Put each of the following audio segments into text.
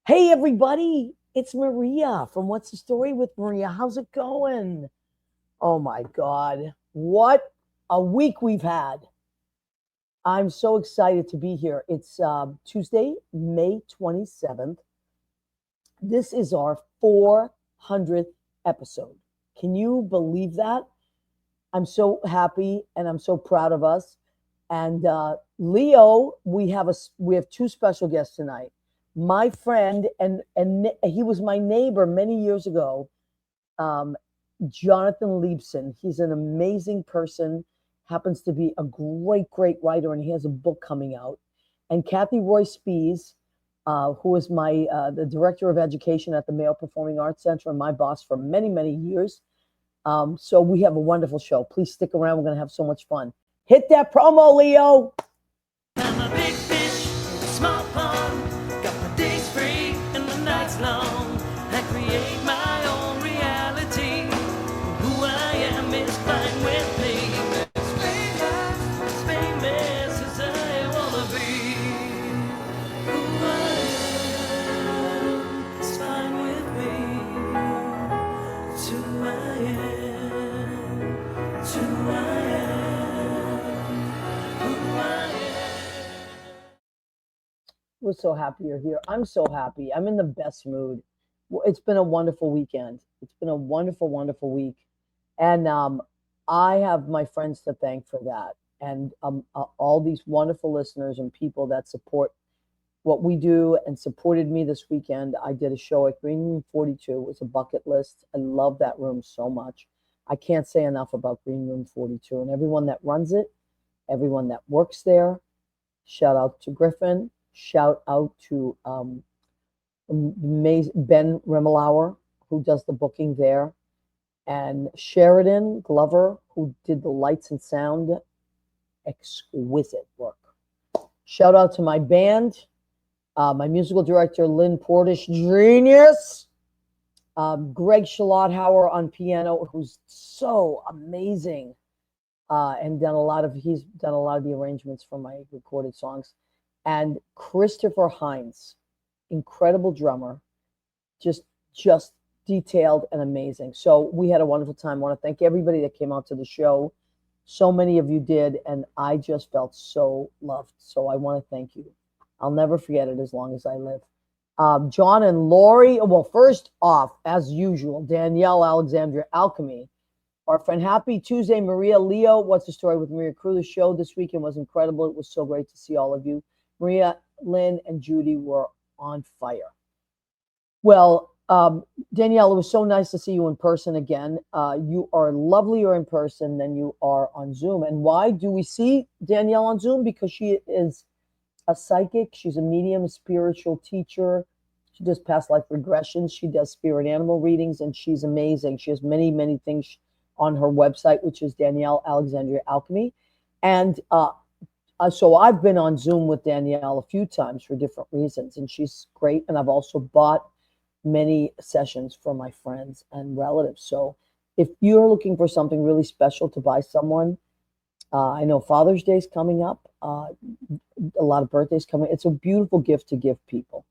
Hey, everybody, it's Maria from What's the Story with Maria. How's it going? Oh my God, what a week we've had. I'm so excited to be here. It's Tuesday, May 27th. This is our 400th episode. Can you believe that? I'm so happy and I'm so proud of us. And Leo, we have two special guests tonight. My friend and he was my neighbor many years ago. Um, Jonathan Liebson. He's an amazing person. Happens to be a great writer, and he has a book coming out. And Cathy Roy-Spies, who is my the director of education at the Male Performing Arts Center and my boss for many years. So we have a wonderful show. Please stick around. We're going to have so much fun. Hit that promo, Leo. I'm a big fish in a small pond. Got my days free and my nights long. I create my own reality. Who I am is fine with me. As famous as I wanna be. Who I am is fine with me. It's who I am. It's who I am. Who I am. We're so happy you're here. I'm so happy. I'm in the best mood. It's been a wonderful weekend. It's been a wonderful week. And I have my friends to thank for that. And all these wonderful listeners and people that support what we do and supported me this weekend. I did a show at Green Room 42. It was a bucket list. I love that room so much. I can't say enough about Green Room 42 and everyone that runs it, everyone that works there. Shout out to Griffin. Shout out to Ben Remelauer, who does the booking there, and Sheridan Glover, who did the lights and sound. Exquisite work. Shout out to my band, my musical director, Lynn Portish, genius. Greg Schlothauer on piano, who's so amazing, and he's done a lot of the arrangements for my recorded songs. And Christopher Hines, incredible drummer, just just detailed and amazing. So we had a wonderful time. I want to thank everybody that came out to the show. So many of you did, and I just felt so loved. So I want to thank you. I'll never forget it as long as I live. John and Lori. Well, first off, as usual, Danielle Alexandria Alchemy, our friend. Happy Tuesday, Maria Leo. What's the story with Maria Crew? The show this weekend was incredible. It was so great to see all of you. Maria, Lynn, and Judy were on fire. Well, Danielle, it was so nice to see you in person again. You are lovelier in person than you are on Zoom. And why do we see Danielle on Zoom? Because she is a psychic. She's a medium, a spiritual teacher. She does past life regressions. She does spirit animal readings, and she's amazing. She has many things on her website, which is Danielle Alexandria Alchemy. And so I've been on Zoom with Danielle a few times for different reasons, and she's great. And I've also bought many sessions for my friends and relatives. So if you're looking for something really special to buy someone, I know Father's Day is coming up, a lot of birthdays coming. It's a beautiful gift to give people.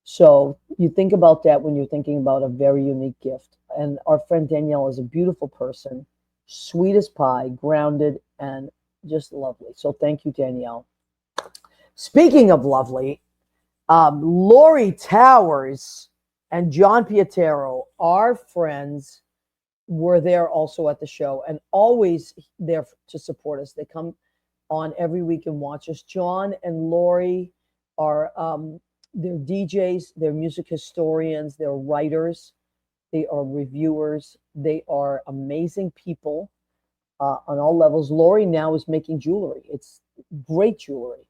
So you think about that when you're thinking about a very unique gift. And our friend Danielle is a beautiful person, sweet as pie, grounded, and just lovely. So thank you, Danielle. Speaking of lovely, Lori Towers and John Pietero, our friends, were there also at the show and always there to support us. They come on every week and watch us. John and Lori are they're DJs, they're music historians, they're writers, they are reviewers, they are amazing people on all levels. Lori now is making jewelry. It's great jewelry.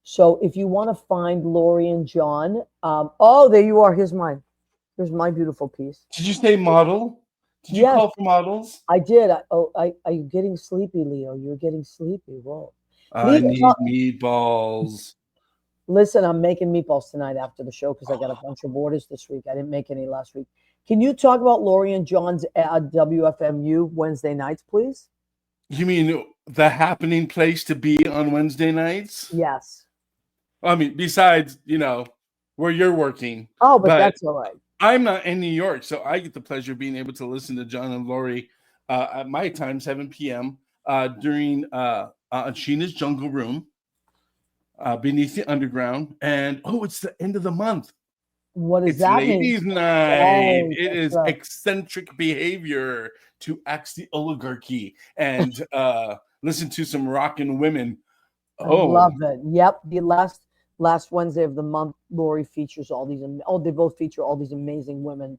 So if you want to find Lori and John, oh, there you are. Here's my beautiful piece. Did you say model? Did you Yes, call for models? I did. Are you getting sleepy, Leo? You're getting sleepy. Whoa. I Leo, need meatballs. listen, I'm making meatballs tonight after the show because I got a bunch of orders this week. I didn't make any last week. Can you talk about Lori and John's WFMU Wednesday nights, please? You mean the happening place to be on Wednesday nights? Yes. I mean, besides, where you're working. Oh, but But that's all right. I'm not in New York, so I get the pleasure of being able to listen to John and Lori at my time, 7 p.m. During Sheena's Jungle Room, Beneath the Underground. And it's the end of the month. What does It's that mean? ladies' night. Right, It that's is right. eccentric behavior to axe the oligarchy and listen to some rockin' women. I Oh, love it. Yep, the last Wednesday of the month, Lori features all these. They both feature all these amazing women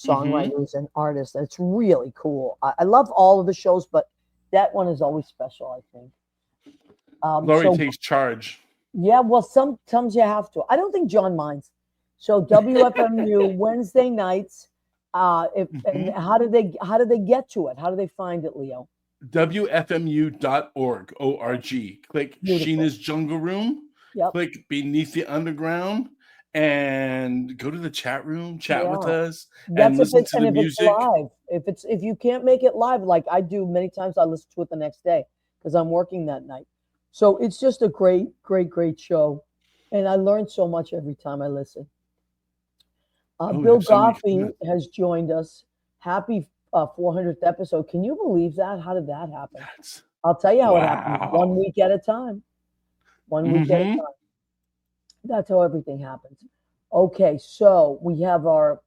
mm-hmm. songwriters and artists. And it's really cool. I love all of the shows, but that one is always special, I think. Lori So takes charge. yeah, well, sometimes you have to. I don't think John minds. So WFMU Wednesday nights. If and Mm-hmm. how do they get to it? How do they find it, Leo? WFMU.org, O-R-G. Click Beautiful. Sheena's Jungle Room. Yep. Click Beneath the Underground and go to the chat room, chat with Yeah. us, and That's if listen it to and the if it's music. live. If you can't make it live, like I do many times, I listen to it the next day because I'm working that night. So it's just a great, great, great show, and I learn so much every time I listen. Oh, we Bill have so many Goffey comments. has joined us. Happy 400th episode. Can you believe that? How did that happen? That's I'll tell you how it happened. wow. 1 week at a time. 1 week at a Mm-hmm. time. That's how everything happens. Okay, so we have our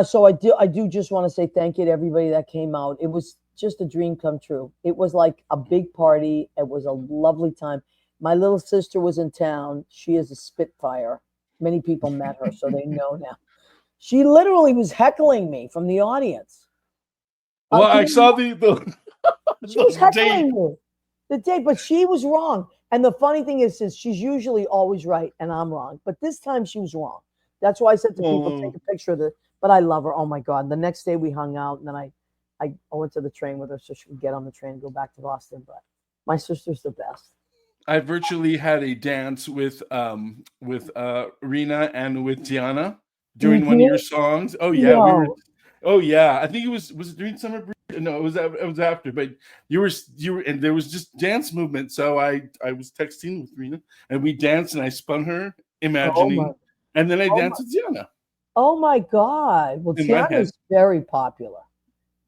so I do just want to say thank you to everybody that came out. It was just a dream come true. It was like a big party. It was a lovely time. My little sister was in town. She is a Spitfire. Many people met her, so they know now. She literally was heckling me from the audience. Well, Can I you, saw the she was the date. heckling me the day, but she was wrong. And the funny thing is she's usually always right, and I'm wrong. But this time she was wrong. That's why I said to people, take Oh, a picture of it. But I love her. Oh my God! The next day we hung out, and then I went to the train with her so she could get on the train and go back to Boston. But my sister's the best. I virtually had a dance with Rena and with Tiana You during one of your did? songs. Oh yeah, we were. No. Oh yeah, I think it was it during summer break? No, it was after. But you were and there was just dance movement. So I was texting with Rena and we danced and I spun her Oh my. imagining, and then I Oh my. danced with Tiana Oh my God. Well, in my head. Tiana's very popular.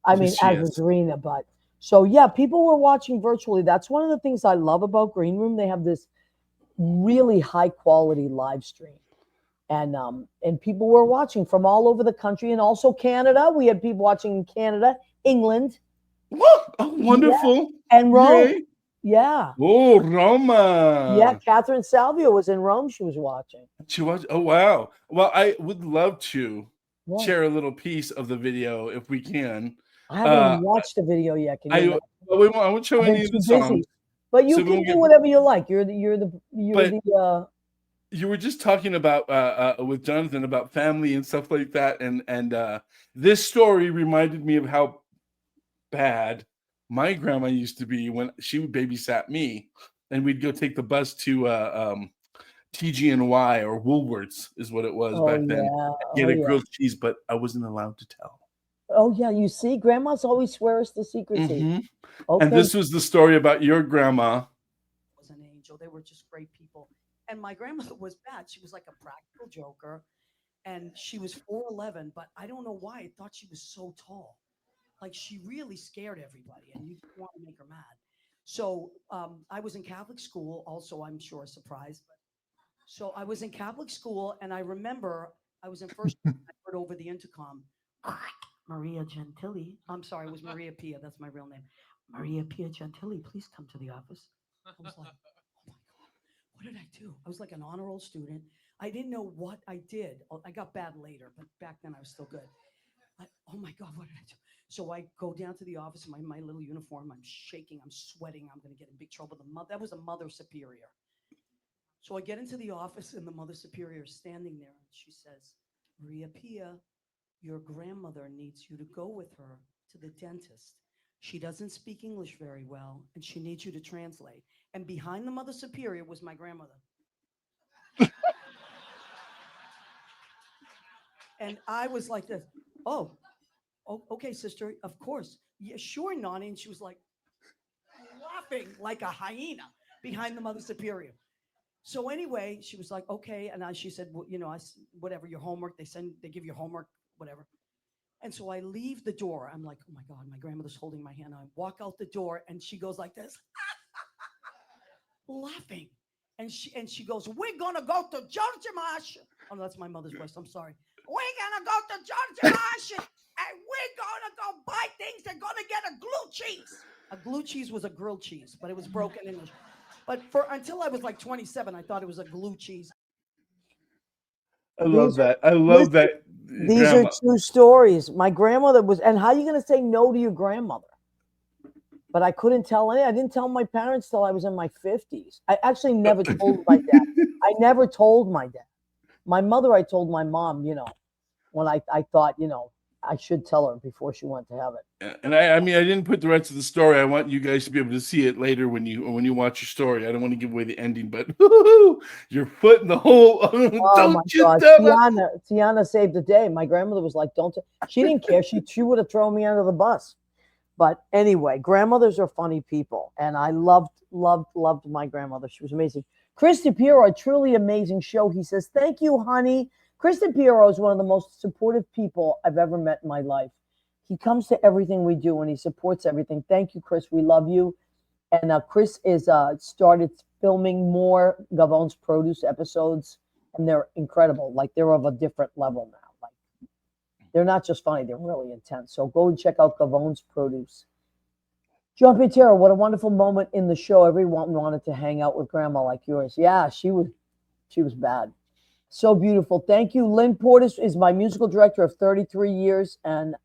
I Yes, mean, she as is is. Rena, but so yeah, people were watching virtually. That's one of the things I love about Green Room. They have this really high quality live stream. And people were watching from all over the country and also Canada. We had people watching in Canada, England, Oh, yeah, wonderful! and Rome. Yay! Yeah. Oh, Yeah, Roma. Catherine Salvio was in Rome. She was watching. She was. Oh wow. Well, I would love to What? share a little piece of the video if we can. I haven't Uh, even watched the video yet. Can you I imagine? well, I won't show I've been any of the too busy. songs, But you so we can won't do get. whatever you like. You're But the you were just talking about with Jonathan about family and stuff like that, and this story reminded me of how bad my grandma used to be when she would babysat me, and we'd go take the bus to TG&Y or Woolworths is what it was oh back then. yeah. Get Oh a yeah. grilled cheese, but I wasn't allowed to tell. Oh yeah, you see, grandmas always swear us to secrecy. Hmm. And Okay. this was the story about your grandma. Was an angel. They were just great people. And my grandmother was bad. She was like a practical joker. And she was 4'11, but I don't know why I thought she was so tall. Like she really scared everybody, and you didn't want to make her mad. So I was in Catholic school, also, I'm sure, a surprise. But so I was in Catholic school, and I remember I was in first grade. I heard over the intercom, Maria Gentili. I'm sorry, it was Maria Pia. That's my real name. Maria Pia Gentili, please come to the office. I was like, oh my God, what did I do? I was like an honor roll student. I didn't know what I did. I got bad later, but back then I was still good. Oh my God, what did I do? So I go down to the office in my little uniform. I'm shaking. I'm sweating. I'm going to get in big trouble. That was a mother superior. So I get into the office and the mother superior is standing there. And she says, Maria Pia, your grandmother needs you to go with her to the dentist. She doesn't speak English very well and she needs you to translate. And behind the mother superior was my grandmother. And I was like this, oh, okay, sister, of course. Yeah, sure, Nani. And she was like laughing like a hyena behind the mother superior. So anyway, she was like, okay. And she said, well, whatever, your homework, they give you homework, whatever. And so I leave the door. I'm like, oh my God, my grandmother's holding my hand. I walk out the door and she goes like this, laughing. And she goes, we're gonna go to Georgia Marsh. Oh, no, that's my mother's voice. I'm sorry. We're gonna go to Georgia Marsh and we're gonna go buy things. They're gonna get a glue cheese. A glue cheese was a grilled cheese, but it was broken English. But until I was like 27, I thought it was a glue cheese. I love that. I listen, love that. These are true stories. My grandmother was, and how are you going to say no to your grandmother? But I couldn't tell any. I didn't tell my parents till I was in my 50s. I actually never told my dad. I never told my dad. My mother, I told my mom, when I thought, I should tell her before she went to heaven. And I mean, I didn't put the rest of the story. I want you guys to be able to see it later when you watch your story. I don't want to give away the ending, but your foot in the hole. Oh my God, Tiana saved the day. My grandmother was like, "Don't." She didn't care. She would have thrown me under the bus. But anyway, grandmothers are funny people, and I loved my grandmother. She was amazing. Chris DePiero, a truly amazing show. He says, "Thank you, honey." Chris DePiero is one of the most supportive people I've ever met in my life. He comes to everything we do and he supports everything. Thank you, Chris. We love you. And Chris is started filming more Gavon's Produce episodes, and they're incredible. Like, they're of a different level now. Like, they're not just funny; they're really intense. So go and check out Gavon's Produce. John Pietero, what a wonderful moment in the show. Everyone wanted to hang out with Grandma like yours. Yeah, she was bad. So beautiful. Thank you. Lynn Portis is my musical director of 33 years, and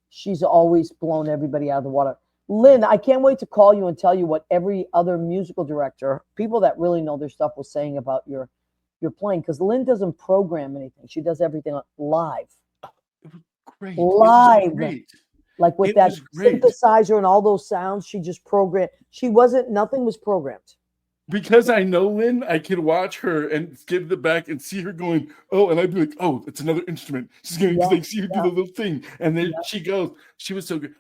she's always blown everybody out of the water. Lynn, I can't wait to call you and tell you what every other musical director, people that really know their stuff, was saying about your playing, because Lynn doesn't program anything. She does everything live. It was great. Live. It was great. Like with that synthesizer and all those sounds, she just programmed. Nothing was programmed. Because I know Lynn, I could watch her and give the back and see her going, oh, and I'd be like, oh, it's another instrument. She's going to see her do the little thing. And then she goes. She was so good.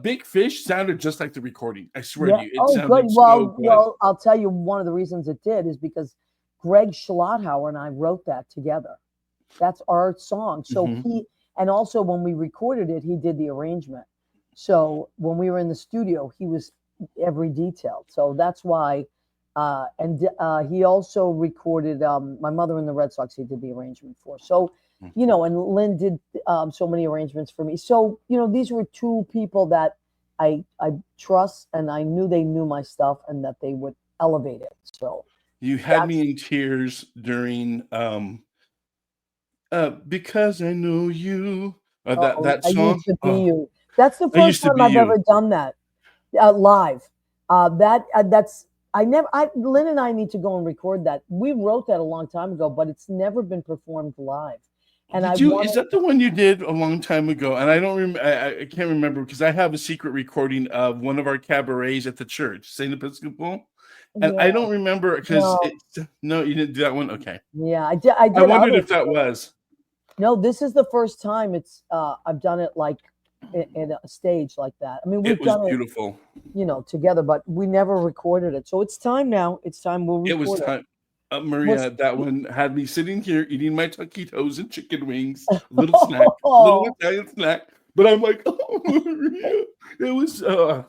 Big Fish sounded just like the recording. I swear to you. It sounded good. So good. Well, I'll tell you one of the reasons it did is because Greg Schlotthauer and I wrote that together. That's our song. So and also when we recorded it, he did the arrangement. So when we were in the studio, he was every detail. So that's why. He also recorded My Mother and the Red Sox. He did the arrangement for. So, and Lynn did so many arrangements for me. So, these were two people that I trust, and I knew they knew my stuff and that they would elevate it. So you had me in tears during Because I Know You. That song. I Used to Be You. That's the first time I've ever done that live. Lynn and I need to go and record that. We wrote that a long time ago, but it's never been performed live. And is that the one you did a long time ago? And I don't remember. I can't remember because I have a secret recording of one of our cabarets at the church, St. Episcopal. And I don't remember because no, you didn't do that one. Okay. Yeah, I did. I wondered if that was. No, this is the first time I've done it like in a stage like that. I mean, we've done beautiful. It, together, but we never recorded it. So it's time now. It's time we'll record it. Was time. Maria, that one had me sitting here eating my taquitos and chicken wings, little Italian snack. But I'm like, oh, Maria, it was. Well,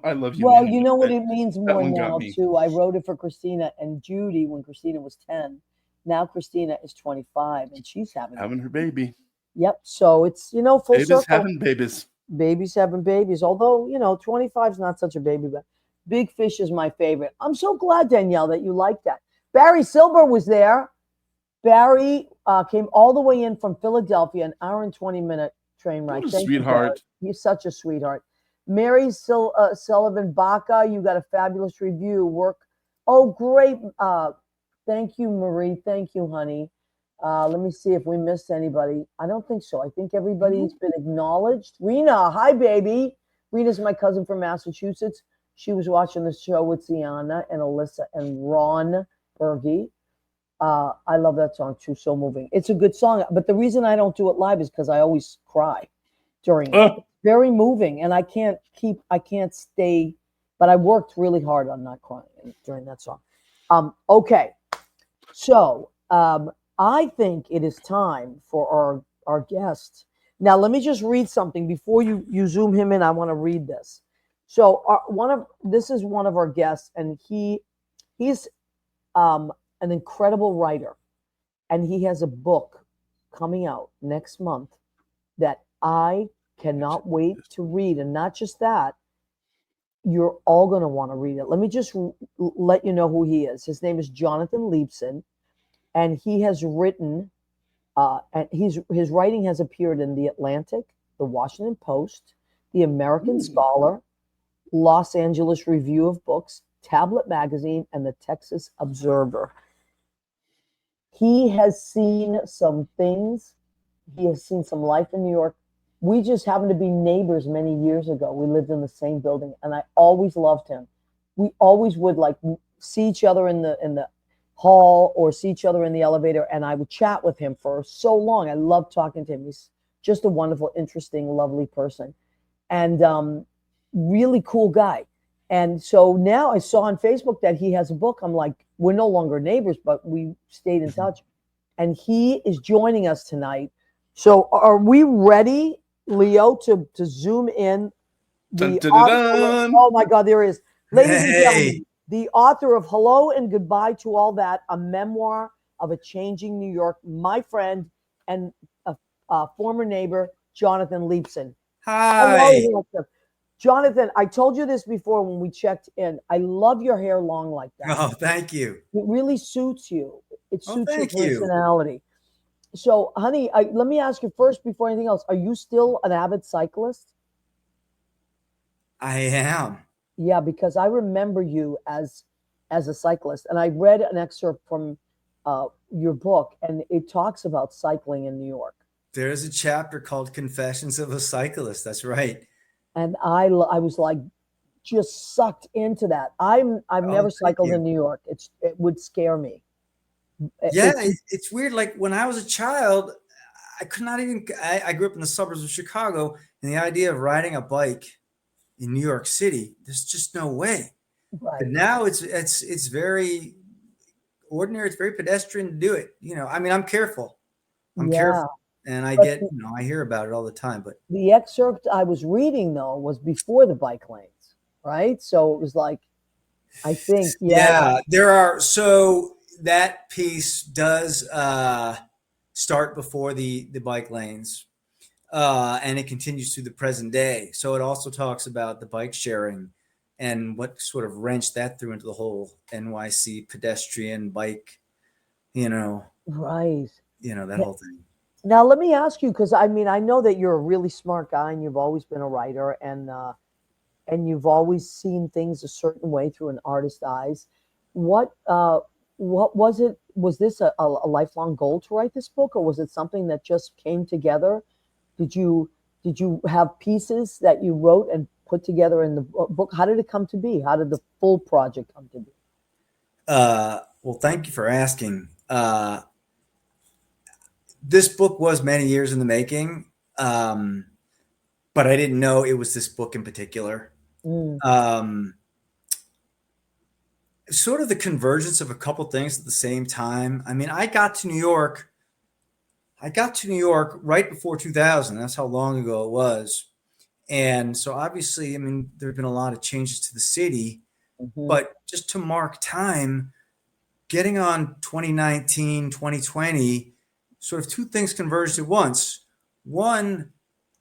I love you. Well, you know what it means more now too. I wrote it for Christina and Judy when Christina was 10. Now Christina is 25 and she's having her baby. Yep. So it's full babies circle. Having babies. Babies having babies. Although 25 is not such a baby, but Big Fish is my favorite. I'm so glad, Danielle, that you like that. Barry Silver was there. Barry came all the way in from Philadelphia, an hour and 20-minute train ride. What a sweetheart. He's such a sweetheart. Mary Sullivan Baca, you got a fabulous review. Oh, great. Thank you, Marie. Thank you, honey. Let me see if we missed anybody. I don't think so. I think everybody's been acknowledged. Rena, hi, baby. Rena's my cousin from Massachusetts. She was watching the show with Ziana and Alyssa and Ron Berge. I love that song too. So moving. It's a good song. But the reason I don't do it live is because I always cry during it. It's very moving. And I can't stay. But I worked really hard on not crying during that song. Okay. So I think it is time for our guest. Now, let me just read something before you zoom him in. I want to read this. So this is one of our guests, and he's an incredible writer, and he has a book coming out next month that I cannot wait to read. And not just that, you're all going to want to read it. Let me just let you know who he is. His name is Jonathan Liebson, and he has written, and his writing has appeared in The Atlantic, The Washington Post, The American Scholar, Los Angeles Review of Books, Tablet Magazine, and the Texas Observer. He has seen some things. He has seen some life in New York. We just happened to be neighbors many years ago. We lived in the same building, and I always loved him. We always would like see each other in the hall or see each other in the elevator, and I would chat with him for so long. I loved talking to him. He's just a wonderful, interesting, lovely person, and really cool guy. And so now I saw on Facebook that he has a book. I'm like, we're no longer neighbors, but we stayed in touch. And he is joining us tonight. So are we ready, Leo, to zoom in Dun, the dun, dun, author? dun. Oh my God, there is. Ladies and Hey. gentlemen, the author of Hello and Goodbye to All That, a memoir of a changing New York, my friend and a former neighbor, Jonathan Liebson. Hi. Hello, Jonathan, I told you this before when we checked in. I love your hair long like that. Oh, thank you. It really suits you. It Oh, suits your thank you. personality. So, honey, let me ask you first before anything else. Are you still an avid cyclist? I am. Yeah, because I remember you as a cyclist, and I read an excerpt from your book, and it talks about cycling in New York. There's a chapter called Confessions of a Cyclist. That's right. And I was like just sucked into that. I've never thank cycled you. in New York. It would scare me. Yeah, it's weird. Like when I was a child, I could not even. I grew up in the suburbs of Chicago, and the idea of riding a bike in New York City, there's just no way. Right. But now it's very ordinary. It's very pedestrian to do it. I mean, I'm careful. I'm Yeah. careful, and I But get. I hear about it all the time. But the excerpt I was reading though was before the bike lanes, right? So it was like, I think, yeah, there are. So that piece does start before the bike lanes, and it continues through the present day. So it also talks about the bike sharing and what sort of wrench that threw into the whole NYC pedestrian bike, right. that whole thing. Now let me ask you, because I mean I know that you're a really smart guy and you've always been a writer, and you've always seen things a certain way through an artist's eyes. What was it? Was this a lifelong goal to write this book, or was it something that just came together? Did you have pieces that you wrote and put together in the book? How did it come to be? How did the full project come to be? Well, thank you for asking. This book was many years in the making, but I didn't know it was this book in particular. Sort of the convergence of a couple things at the same time. I mean, I got to New York right before 2000. That's how long ago it was. And so obviously, I mean, there have been a lot of changes to the city, but just to mark time, getting on 2019, 2020, sort of two things converged at once. One,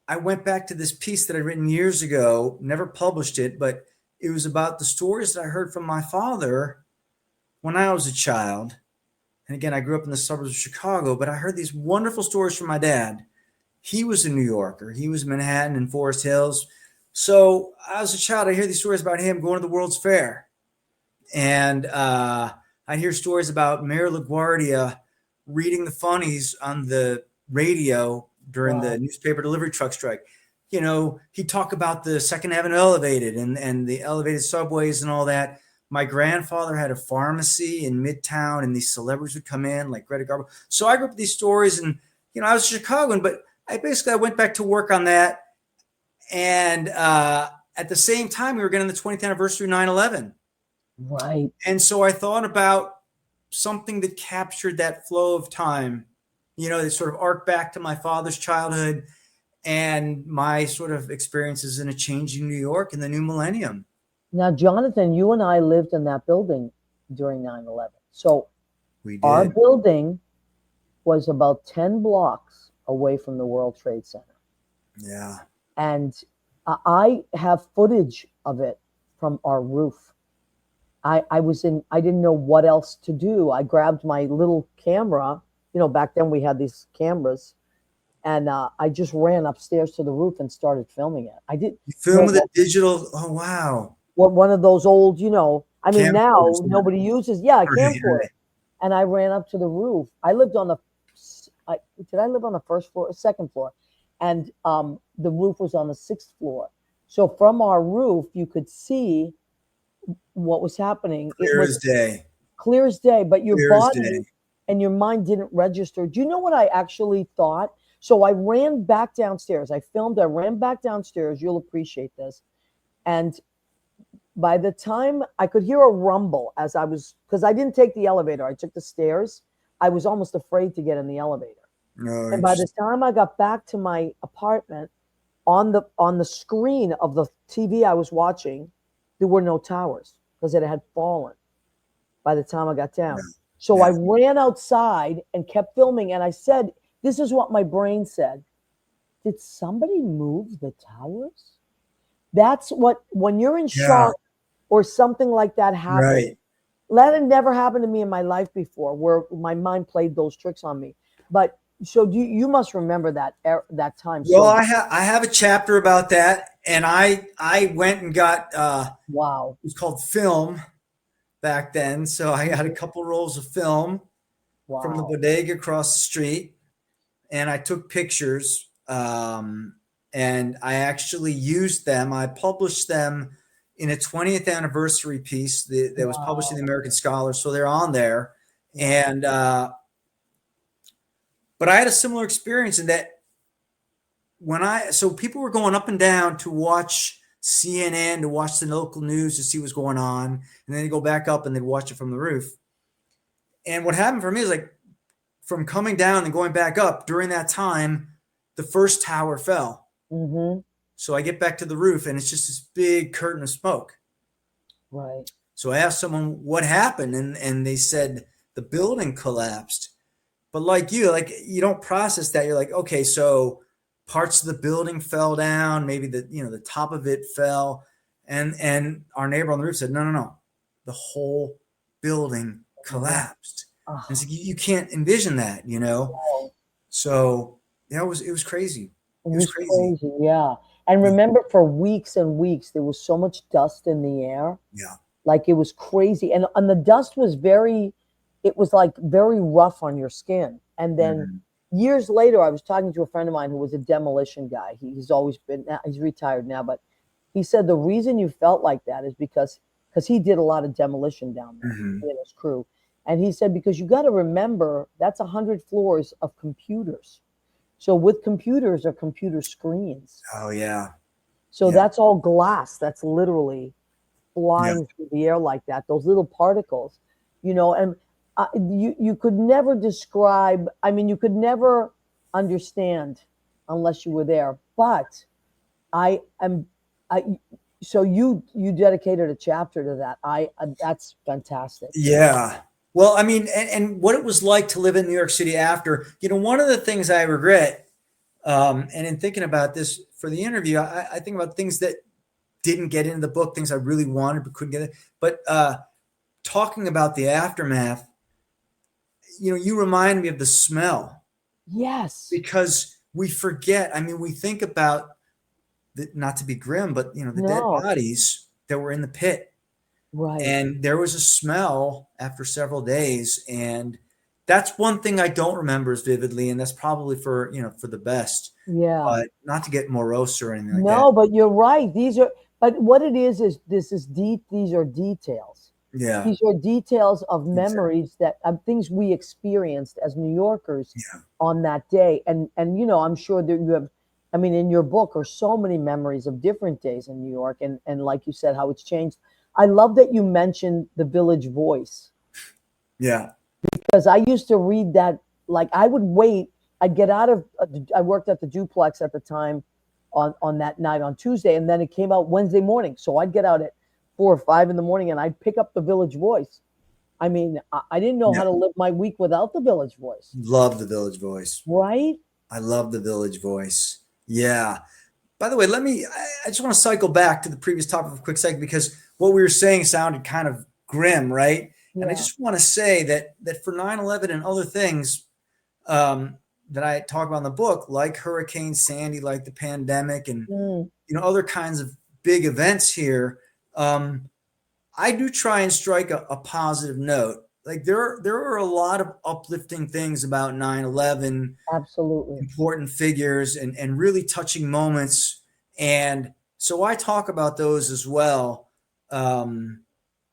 I went back to this piece that I'd written years ago, never published it, but it was about the stories that I heard from my father when I was a child. And again, I grew up in the suburbs of Chicago, but I heard these wonderful stories from my dad. He was a New Yorker. He was in Manhattan and Forest Hills. So as a child, I hear these stories about him going to the World's Fair. And I hear stories about Mayor LaGuardia reading the funnies on the radio during the newspaper delivery truck strike. He'd talk about the Second Avenue elevated and the elevated subways and all that. My grandfather had a pharmacy in Midtown, and these celebrities would come in, like Greta Garbo. So I grew up with these stories, and I was a Chicagoan, but I went back to work on that. And at the same time, we were getting the 20th anniversary of 9/11. Right. And so I thought about something that captured that flow of time, that sort of arc back to my father's childhood and my sort of experiences in a changing New York in the new millennium. Now, Jonathan, you and I lived in that building during 9/11. So We our did. building was about 10 blocks away from the World Trade Center. Yeah. And I have footage of it from our roof. I didn't know what else to do. I grabbed my little camera. Back then we had these cameras, and I just ran upstairs to the roof and started filming it. I did. You film with a digital. Oh, wow. One of those old, I mean, now Camcorders, yeah. nobody uses, yeah, a Right, camcorder. right. And I ran up to the roof. I lived on did I live on the first floor, second floor? And the roof was on the sixth floor. So from our roof, you could see what was happening. It Clear was as day. clear as day, but your Clear as body day. and your mind didn't register. Do you know what I actually thought? So I ran back downstairs. I ran back downstairs. You'll appreciate this. And by the time I could hear a rumble because I didn't take the elevator, I took the stairs. I was almost afraid to get in the elevator. No, And by the time I got back to my apartment, on the screen of the TV I was watching, there were no towers because it had fallen by the time I got down. Yeah. So Yeah. I ran outside and kept filming. And I said, this is what my brain said. Did somebody move the towers? That's what, when you're in shock or something like that happens. Right. That had never happened to me in my life before, where my mind played those tricks on me. But so you must remember that time. Well, So, I have a chapter about that, and I went and got wow. it was called film back then. So I got a couple rolls of film from the bodega across the street, and I took pictures. And I actually used them. I published them in a 20th anniversary piece that was published in the American Scholar. So they're on there. And but I had a similar experience in that so people were going up and down to watch CNN, to watch the local news, to see what's going on. And then they go back up and they'd watch it from the roof. And what happened for me is, like, from coming down and going back up during that time, the first tower fell. Mm-hmm. So I get back to the roof and it's just this big curtain of smoke. Right. So I asked someone what happened, and they said the building collapsed. But like you don't process that. You're like, okay, so parts of the building fell down, maybe the top of it fell. And our neighbor on the roof said, no. The whole building collapsed. Oh. And it's like, you can't envision that, Oh. So it was crazy. It was crazy. Yeah. And remember, for weeks and weeks, there was so much dust in the air. Yeah. Like, it was crazy. And the dust was very rough on your skin. And then years later, I was talking to a friend of mine who was a demolition guy. He's always been, he's retired now, but he said the reason you felt like that is because he did a lot of demolition down there, he and his crew. And he said, because you got to remember, that's 100 floors of computers. So with computers are computer screens. Oh, yeah. So that's all glass. That's literally flying through the air like that. Those little particles, and you could never describe. I mean, you could never understand unless you were there. But so you dedicated a chapter to that. That's fantastic. Yeah. Well, I mean, and what it was like to live in New York City after, one of the things I regret, and in thinking about this for the interview, I think about things that didn't get into the book, things I really wanted but couldn't get it. But talking about the aftermath, you remind me of the smell. Yes. Because we forget. I mean, we think about, not to be grim, but, the dead bodies that were in the pit. Right. And there was a smell after several days. And that's one thing I don't remember as vividly. And that's probably for the best. Yeah. But not to get morose or anything like that. No, but you're right. But what it is these are details. Yeah. These are details of memories of things we experienced as New Yorkers on that day. And I'm sure that you have, in your book are so many memories of different days in New York. And like you said, how it's changed. I love that you mentioned the Village Voice, Yeah. because I used to read that. Like, I would wait. I'd get out of. I worked at the duplex at the time, on that night on Tuesday, and then it came out Wednesday morning. So I'd get out at 4 or 5 in the morning, and I'd pick up the Village Voice. I mean, I didn't know Yeah. how to live my week without the Village Voice. Love the Village Voice. Right? I love the Village Voice. Yeah. By the way, I just want to cycle back to the previous topic for a quick second, because what we were saying sounded kind of grim, right? Yeah. And I just want to say that for 9/11 and other things that I talk about in the book, like Hurricane Sandy, like the pandemic, and other kinds of big events here, I do try and strike a positive note. Like there are a lot of uplifting things about 9/11, Absolutely. important figures and really touching moments. And so I talk about those as well,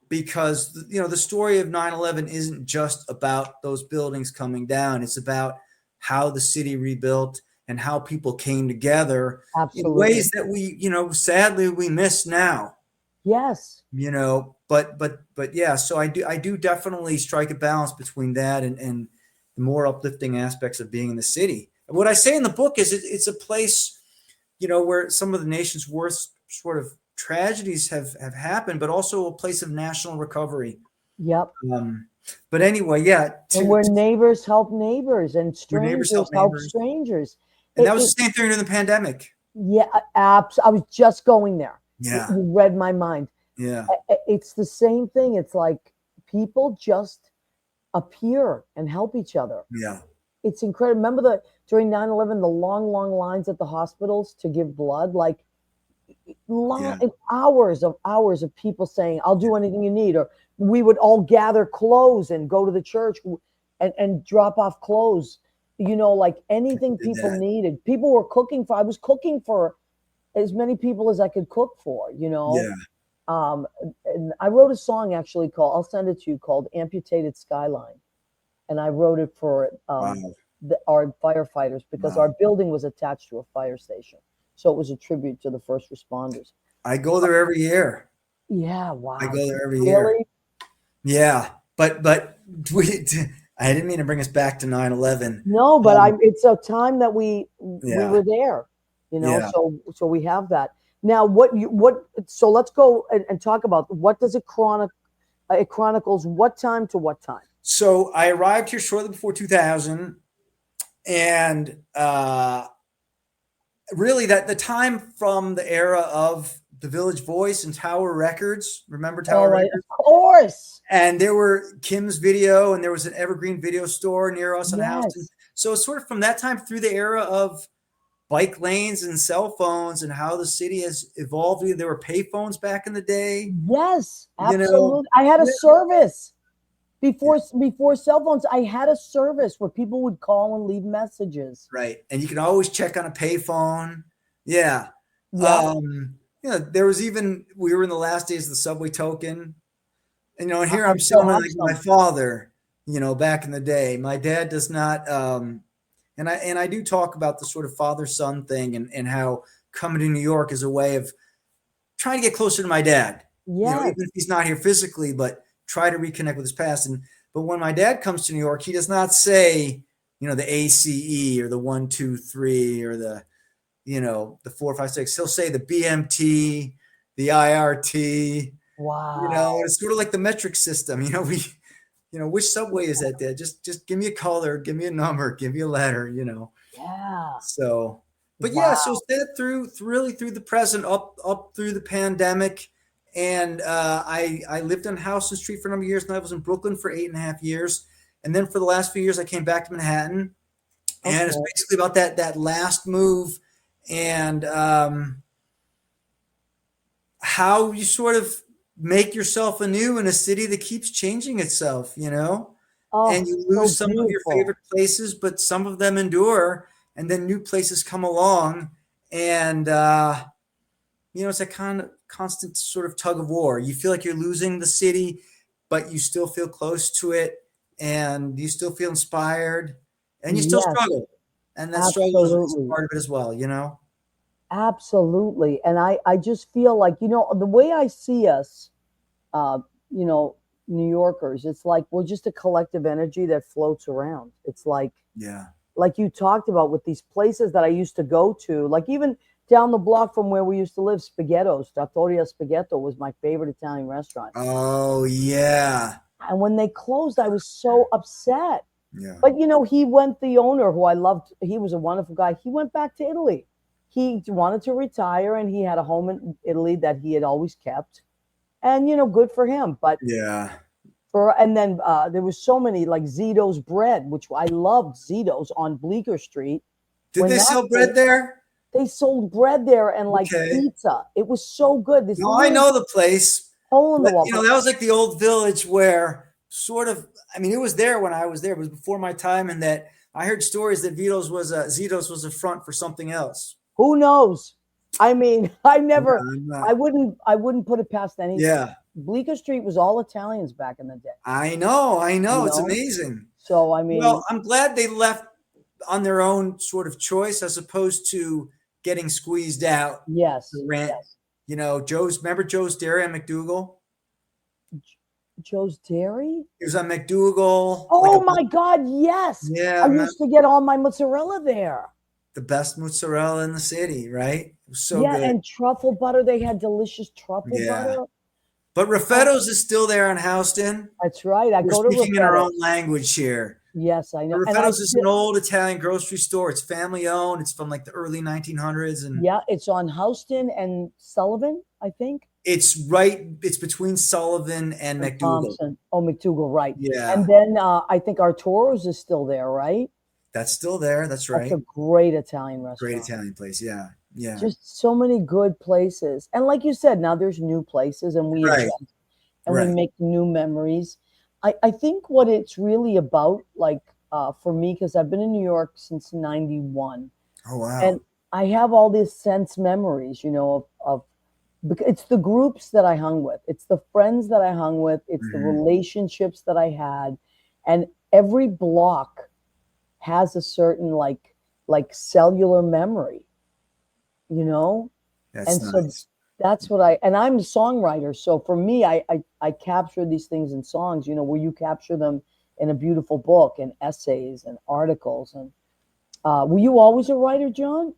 because the story of 9/11 isn't just about those buildings coming down. It's about how the city rebuilt and how people came together in Absolutely. ways that we, sadly we miss now. Yes. But yeah, so I do definitely strike a balance between that and the more uplifting aspects of being in the city. And what I say in the book is it's a place, where some of the nation's worst sort of tragedies have happened, but also a place of national recovery. Yep. But anyway, yeah. And where neighbors help neighbors and strangers help strangers. And that was the same thing during the pandemic. Yeah, I was just going there. Yeah. You read my mind. Yeah. It's the same thing. It's like people just appear and help each other. Yeah. It's incredible. Remember during 9/11, the long lines at the hospitals to give blood, like hours of people saying, "I'll do anything you need," or we would all gather clothes and go to the church and drop off clothes. Like anything people needed. People were cooking for. I was cooking for as many people as I could cook for. Yeah. And I wrote a song actually I'll send it to you, called "Amputated Skyline," and I wrote it for our firefighters, because our building was attached to a fire station, so it was a tribute to the first responders. I go there every year. Yeah, wow. I go there every year. Yeah, but I didn't mean to bring us back to 9/11. No, but it's a time that we were there, Yeah. So we have that. Now, so let's go and talk about what does it chronicles what time to what time? So I arrived here shortly before 2000, and really that the time from the era of the Village Voice and Tower Records. Remember Tower Records? Of course. And there were Kim's Video, and there was an Evergreen video store near us in Houston. So sort of from that time through the era of bike lanes and cell phones and how the city has evolved. There were pay phones back in the day. Yes, absolutely. I had a service before cell phones. I had a service where people would call and leave messages. Right. And you can always check on a pay phone. Yeah. There was we were in the last days of the subway token. And, and here I'm sitting like my father, back in the day. My dad does not, and I do talk about the sort of father-son thing and how coming to New York is a way of trying to get closer to my dad. Yeah. Even if he's not here physically, but try to reconnect with his past. But when my dad comes to New York, he does not say, the ACE or the 1, 2, 3 or the 4, 5, 6. He'll say the BMT, the IRT. Wow. It's sort of like the metric system. Which subway is that there? Just give me a color, give me a number, give me a letter, Yeah. So, but so that through the present, up through the pandemic. And I lived on Houston Street for a number of years, and I was in Brooklyn for 8.5 years. And then for the last few years, I came back to Manhattan. Okay. And it's basically about that last move and how you sort of make yourself anew in a city that keeps changing itself, and you lose some of your favorite places, but some of them endure, and then new places come along, and it's a kind of constant sort of tug of war. You feel like you're losing the city, but you still feel close to it, and you still feel inspired, and you still struggle, and that struggle is part of it as well, Absolutely. And I just feel like, the way I see us you know, New Yorkers. It's like we're just a collective energy that floats around. It's Yeah. like you talked about with these places that I used to go to, like even down the block from where we used to live, Spaghetto's, Trattoria Spaghetto was my favorite Italian restaurant. Oh yeah. And when they closed, I was so upset. Yeah. But you know, the owner who I loved, he was a wonderful guy. He went back to Italy. He wanted to retire and he had a home in Italy that he had always kept. And you know, good for him. But Yeah. and then there was so many like Zito's bread, which I loved Zito's on Bleecker Street. Did When they that sell bread there? they sold bread there and like Okay. pizza. It was so good. This No, I little know the place. hole in the But, wall. you know, that was like the old village where sort of, I mean, it was there when I was there. It was before my time, and that I heard stories that Zito's was a front for something else. Who knows? I mean, Yeah, I'm not- I wouldn't put it past any. yeah, Bleecker Street was all Italians back in the day. I know. You It's know? amazing. So I mean, Well, I'm glad they left on their own sort of choice as opposed to getting squeezed out yes, for rent. yes. You know, remember Joe's Dairy on McDougal? Joe's Dairy. It was on McDougal. Oh my God, yes. Yeah, I man, used to get all my mozzarella there. the best mozzarella in the city, right? It was so Yeah, good. and truffle butter. They had delicious truffle Yeah. butter. But Raffetto's is still there in Houston. That's right. I We're go to speaking in our Raffetto. own language here. Yes, I know. And Raffetto's is an old Italian grocery store. It's family owned. It's from like the early 1900s, and yeah, it's on Houston and Sullivan, I think. it's between Sullivan and McDougal. Thompson. Oh, McDougal, right. Yeah, And then I think Arturo's is still there, right? that's still there. That's right. That's a great Italian restaurant. Great Italian place. Yeah, yeah. Just so many good places. And like you said, now there's new places and we Right. adjust and Right. we make new memories. I think what it's really about, like for me, because I've been in New York since 91. Oh wow. And I have all these sense memories, you know, because it's the groups that I hung with, it's the friends that I hung with, it's the Mhm. relationships that I had, and every block has a certain like cellular memory, you know. That's And so nice. that's what and I'm a songwriter, so for me, I capture these things in songs, you know, where you capture them in a beautiful book and essays and articles. And were you always a writer, John?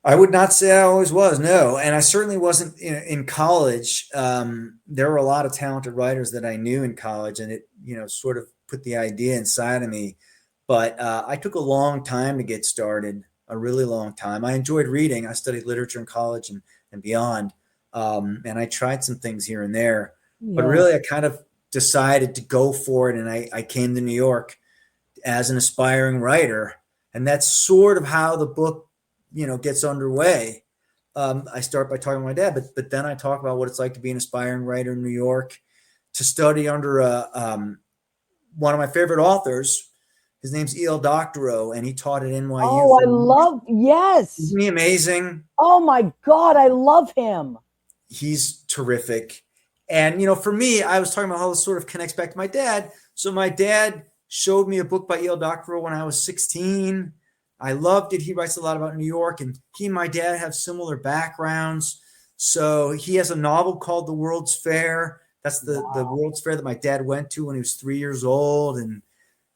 I would not say I always was, no. And I certainly wasn't in college. There were a lot of talented writers that I knew in college, and it, you know, sort of put the idea inside of me. But I took a long time to get started, a really long time. I enjoyed reading. I studied literature in college and beyond. And I tried some things here and there. But Yeah. really, I kind of decided to go for it. And I came to New York as an aspiring writer. And that's sort of how the book, you know, gets underway. I start by talking to my dad, but then I talk about what it's like to be an aspiring writer in New York, to study under one of my favorite authors. His name's E.L. Doctorow, and he taught at NYU. Oh, I love, yes. Isn't he amazing? Oh my God, I love him. He's terrific. And, you know, for me, I was talking about how this sort of connects back to my dad. So my dad showed me a book by E.L. Doctorow when I was 16. I loved it. He writes a lot about New York, and he and my dad have similar backgrounds. So he has a novel called The World's Fair. That's the World's Fair that my dad went to when he was 3 years old. And,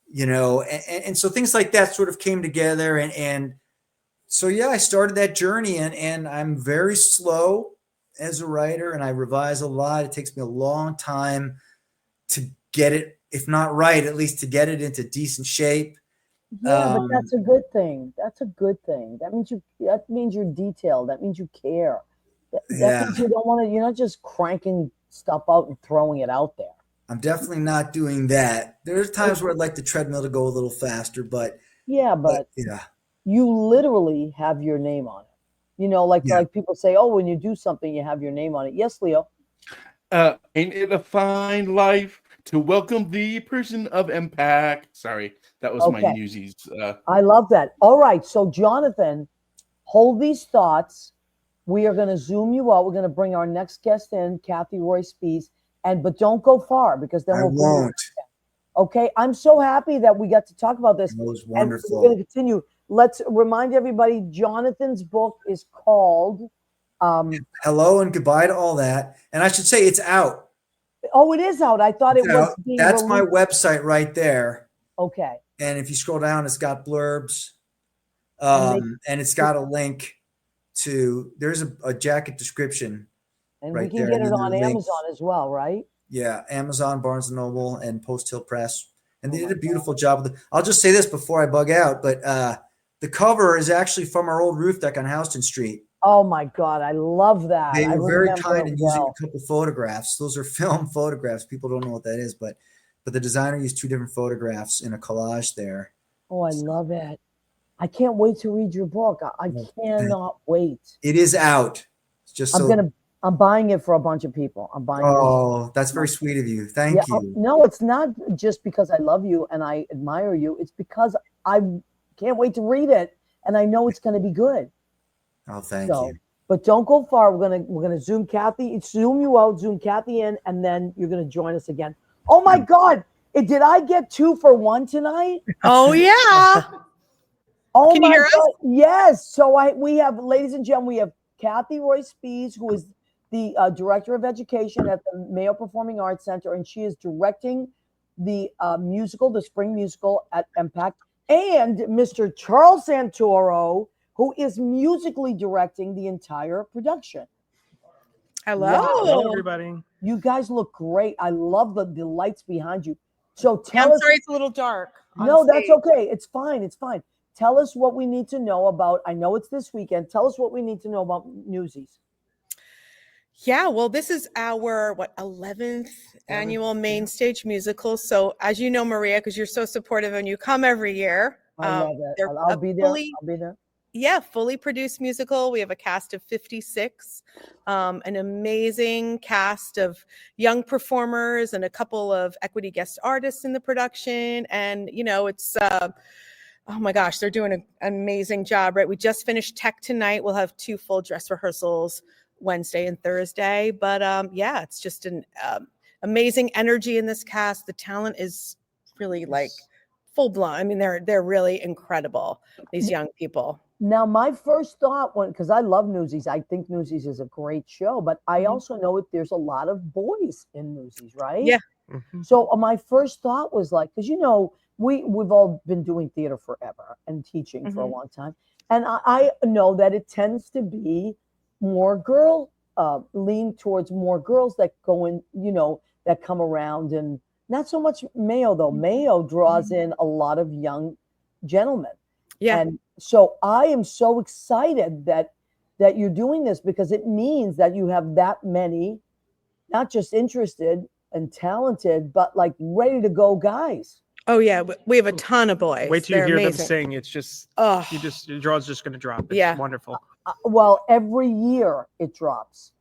you know, and so things like that sort of came together. And so, yeah, I started that journey, and I'm very slow as a writer, and I revise a lot. It takes me a long time to get it, if not right, at least to get it into decent shape. Yeah, but that's a good thing. That's a good thing. That means you're detailed. That means you care. That means you don't want to, you're not just cranking stuff out and throwing it out there. I'm definitely not doing that. There's times where I'd like the treadmill to go a little faster, but yeah, but yeah, you literally have your name on it. You know, like people say, oh, when you do something, you have your name on it. Yes, Leo. Ain't it a fine life to welcome the person of impact? Sorry, that was my Newsies. I love that. All right, so Jonathan, hold these thoughts. We are going to zoom you out. We're going to bring our next guest in, Cathy Roy-Spies, but don't go far because then I we'll won't. Okay, I'm so happy that we got to talk about this. It was And wonderful. we're going to continue. Let's remind everybody, Jonathan's book is called Hello and goodbye to all that. And I should say it's out. Oh, it is out. I thought It's it was out. being That's my released. website right there. Okay. And if you scroll down, it's got blurbs. And And it's got a link to, there's a jacket description And right we can there. get And it then there on are links. Amazon as well, right? Yeah, Amazon, Barnes and Noble, and Post Hill Press. And they Oh did my a beautiful job with it. I'll just say this before I bug out, but the cover is actually from our old roof deck on Houston Street. Oh my God, I love that. They I were very remember kind it in using well. a couple photographs. Those are film photographs. People don't know what that is, but the designer used 2 different photographs in a collage there. Oh, I love it. I can't wait to read your book. I cannot wait. It is out. Just so. I'm buying it for a bunch of people. I'm buying it. Oh, that's very sweet of you. Thank you. No, it's not just because I love you and I admire you. It's because I can't wait to read it and I know it's going to be good. Oh, thank you. But don't go far. We're gonna zoom Cathy, zoom you out, zoom Cathy in, and then you're gonna join us again. Oh my God! Did I get 2 for 1 tonight? Oh yeah. Oh Can you my hear God! us? Yes. So we have, ladies and gentlemen, we have Cathy Roy-Spies, who is the director of education at the Mayo Performing Arts Center, and she is directing the musical, the spring musical at Impact, and Mr. Charles Santoro, who is musically directing the entire production. Hello. Wow. Hello, everybody. You guys look great. I love the lights behind you. So Yeah, tell I'm us. sorry it's a little dark. on No, that's stage. okay. It's fine. It's fine. Tell us what we need to know about. I know it's this weekend. Tell us what we need to know about Newsies. Yeah, well, this is our 11th annual main stage musical. So as you know, Maria, because you're so supportive and you come every year. I love it. they're I'll a be there. fully- I'll be there. Yeah, fully produced musical. We have a cast of 56, an amazing cast of young performers and a couple of equity guest artists in the production. And, it's, oh my gosh, they're doing an amazing job, right? We just finished tech tonight. We'll have 2 full dress rehearsals Wednesday and Thursday. But yeah, it's just an amazing energy in this cast. The talent is really like full blown. I mean, they're really incredible, these young people. Now, my first thought, because I love Newsies, I think Newsies is a great show, but I also know that there's a lot of boys in Newsies, right? Yeah. So my first thought was like, because we've all been doing theater forever and teaching for a long time, and I know that it tends to be more girl lean towards more girls that go in, that come around, and not so much Mayo though. Mayo draws in a lot of young gentlemen. Yeah. And so I am so excited that you're doing this, because it means that you have that many, not just interested and talented, but like ready to go guys. Oh yeah, we have a ton of boys. Wait till you They're hear amazing. them sing. It's just, Oh, your jaw's just going to drop. It's Yeah. wonderful. Well, every year it drops.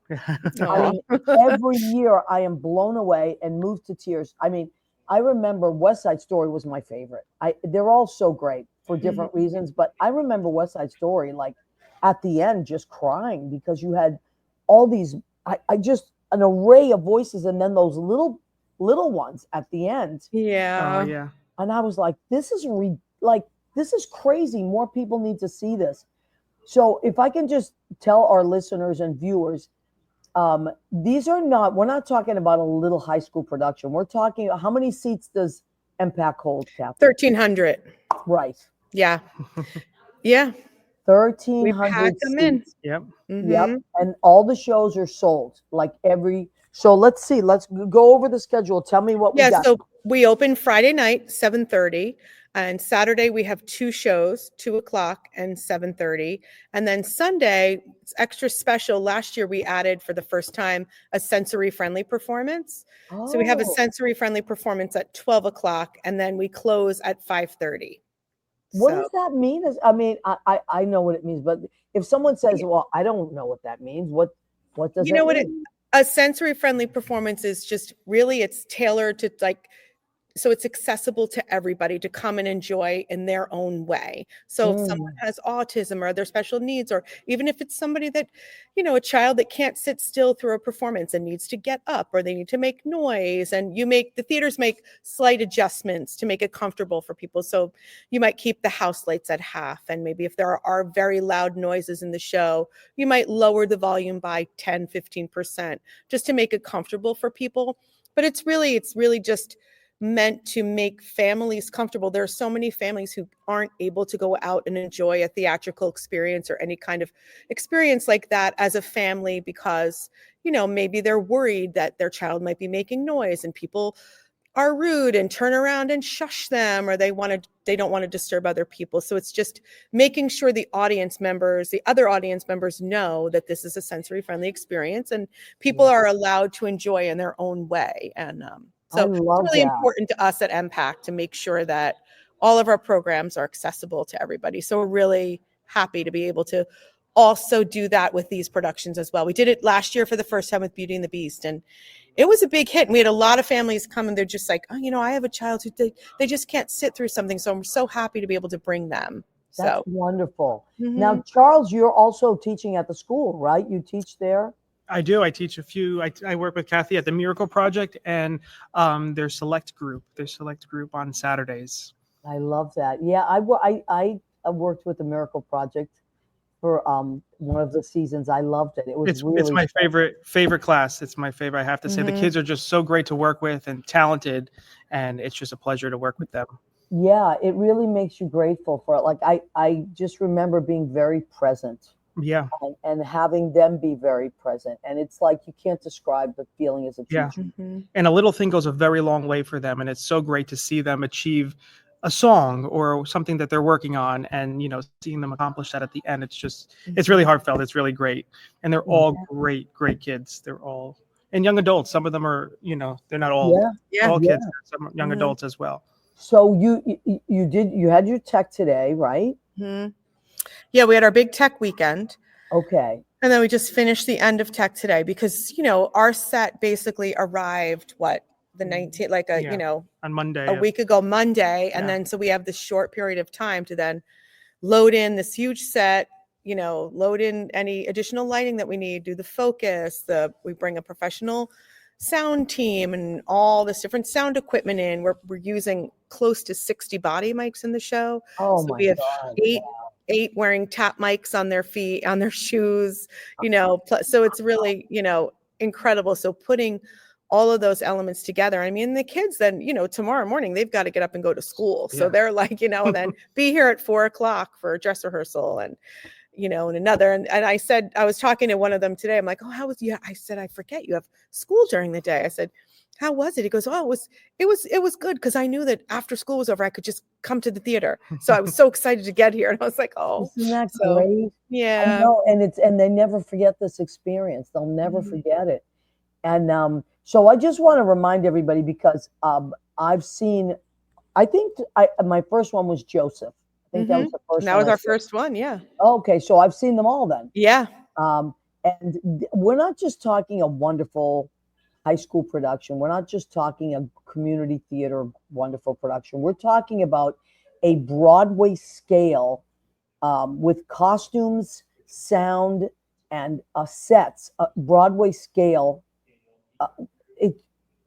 I mean, every year I am blown away and moved to tears. I mean, I remember West Side Story was my favorite. They're all so great for different reasons, but I remember West Side Story, like at the end, just crying because you had all these, I just an array of voices, and then those little ones at the end. yeah. Oh, yeah. And I was like, this is crazy. More people need to see this. So if I can just tell our listeners and viewers, we're not talking about a little high school production. We're talking, how many seats does Impact hold, Cathy? 1,300. Right. Yeah. Yeah. 1,300 them in. seats. Yep. Yep. And all the shows are sold. So let's see. Let's go over the schedule. Tell me what we Yeah. got. So we open Friday night, 7:30. And Saturday we have 2 shows, 2:00 and 7:30. And then Sunday, it's extra special. Last year we added for the first time a sensory friendly performance. So we have a Oh. sensory friendly performance at 12:00, and then we close at 5:30. What So- does that mean? I know what it means, but if someone says, well, I don't know what that means, what does You know that what mean? a sensory friendly performance is? Just really, it's tailored to like so it's accessible to everybody to come and enjoy in their own way. So if someone has autism or other special needs, or even if it's somebody that, a child that can't sit still through a performance and needs to get up, or they need to make noise, and the theaters make slight adjustments to make it comfortable for people. So you might keep the house lights at half, and maybe if there are very loud noises in the show, you might lower the volume by 10-15% just to make it comfortable for people. But it's really just meant to make families comfortable. There are so many families who aren't able to go out and enjoy a theatrical experience or any kind of experience like that as a family because, maybe they're worried that their child might be making noise and people are rude and turn around and shush them, or they don't want to disturb other people. So it's just making sure the other audience members know that this is a sensory friendly experience and people are allowed to enjoy in their own way. And so it's really important to us at MPAC to make sure that all of our programs are accessible to everybody. So we're really happy to be able to also do that with these productions as well. We did it last year for the first time with Beauty and the Beast, and it was a big hit. And we had a lot of families come and they're just like, oh, I have a child who they just can't sit through something. So I'm so happy to be able to bring them. That's wonderful. Now, Charles, you're also teaching at the school, right? You teach there? I do. I teach a few. I work with Cathy at the Miracle Project and their select group on Saturdays. I love that. Yeah, I worked with the Miracle Project for one of the seasons. I loved it. It's my favorite class. It's my favorite. I have to say, the kids are just so great to work with and talented, and it's just a pleasure to work with them. Yeah, it really makes you grateful for it. Like I just remember being very present. Yeah. And having them be very present. And it's like you can't describe the feeling as a teacher. Yeah. And a little thing goes a very long way for them. And it's so great to see them achieve a song or something that they're working on, and seeing them accomplish that at the end. It's really heartfelt. It's really great. And they're all great kids. They're all, and young adults. Some of them are, they're not all kids, some young adults as well. So you had your tech today, right? Yeah, we had our big tech weekend. Okay. And then we just finished the end of tech today because, our set basically arrived, the 19th, on Monday, a week ago Monday. And then, so we have this short period of time to then load in this huge set, load in any additional lighting that we need, do the focus, we bring a professional sound team and all this different sound equipment in. We're using close to 60 body mics in the show. Oh, so my we have God. eight wearing tap mics on their feet, on their shoes, so it's really, incredible. So putting all of those elements together. I mean, the kids then, tomorrow morning, they've got to get up and go to school. So they're like, then be here at 4:00 for a dress rehearsal and, and another. And I said, I was talking to one of them today. I'm like, oh, how was you? I said, I forget you have school during the day. I said, how was it? He goes, oh, it was good. Cause I knew that after school was over, I could just come to the theater. So I was so excited to get here. And I was like, oh, isn't that great? Yeah. I know, and they never forget this experience. They'll never forget it. And so I just want to remind everybody because I've seen, I think my first one was Joseph. I think that was the first. That was our first one. Yeah. Okay, so I've seen them all then. Yeah. And we're not just talking a wonderful high school production. We're not just talking a community theater wonderful production. We're talking about a Broadway scale with costumes, sound, and sets. Broadway scale